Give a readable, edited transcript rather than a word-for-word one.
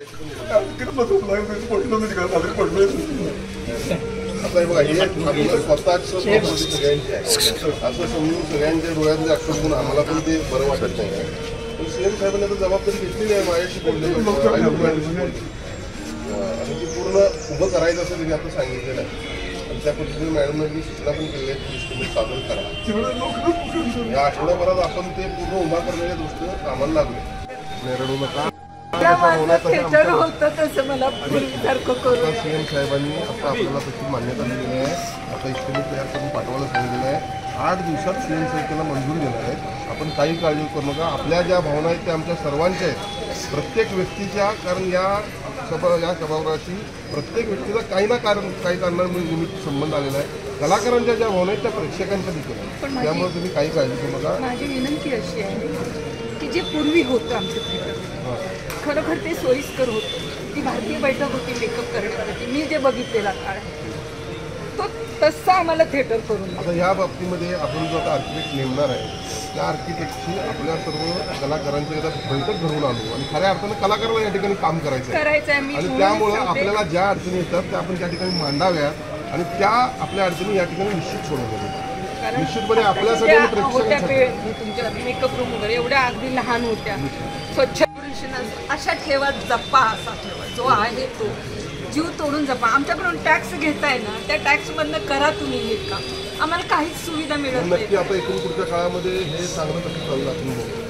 आता बघा हे आपलं स्वतःच सगळ्यांचे आहे असं समजून सगळ्यांच्या डोळ्यातले अक्षर बघून आम्हाला पण ते बरं वाटत नाही. पण सीएम साहेबांनी आता जबाबदारी घेतलेली आहे. माझ्याशी बोलले आणि ती पूर्ण उभं करायचं असं त्यांनी आता सांगितलेलं आहे. आणि त्या पद्धतीने मॅडमने सूचना पण केली आहे की इस्टिमेट सादर करा. या आठवड्याभरात आपण ते पूर्ण उभा करण्याच्या दृष्टीनं कामाला लागले. रडू नका. सीएम साहेबांनी आता आपल्याला त्याची मान्यता दिलेली आहे. आता इस्टिमेट तयार करून पाठवायला सांगितलेलं आहे. 8 दिवसात सीएम साहेब त्याला मंजुरी देणार आहे. आपण काही काळजी करू नका. आपल्या ज्या भावना आहेत त्या आमच्या सर्वांच्या आहेत, प्रत्येक व्यक्तीच्या. कारण या सभागृहाची प्रत्येक व्यक्तीचा काही ना काही कारणांमुळे निमित्त संबंध आलेला आहे. कलाकारांच्या ज्या भावना आहेत त्या प्रेक्षकांच्या देखील आहेत. त्यामुळे तुम्ही काही काळजी करू नका. माझी विनंती अशी आहे की जे पूर्वी होतं आमचं थिएटर, खरोखर ते सोयीस्कर होतं. ती भारतीय बैठक होती मेकअप करण्यासाठी. मी जे बघितलेला काळ तो तसा आम्हाला थिएटर करून. आता या बाबतीमध्ये आपण जो आता आर्किटेक्ट नेमणार आहे त्या आर्किटेक्टची आपल्या सर्व कलाकारांची एकदा बैठक घडवून आणू आणि खऱ्या अर्थानं कलाकाराला या ठिकाणी काम करायचं आहे. आणि त्यामुळं आपल्याला ज्या अडचणी येतात त्या आपण त्या ठिकाणी मांडाव्यात आणि त्या आपल्या अडचणी या ठिकाणी निश्चित सोडवल्या. निश्चितपणे आपल्यासाठी तुमच्या मेकअप रूम वगैरे एवढ्या अगदी लहान होत्या. स्वच्छ अशा ठेवा, जपा असा ठेवा जो आहे तो जीव तोडून जपा. आमच्याकडून टॅक्स घेताय ना, त्या टॅक्समधनं करा तुम्ही हे काम. आम्हाला काहीच सुविधा मिळत नाही. नक्की आता इथून पुढच्या काळामध्ये हे चांगलं कसं चालू आपण बघू.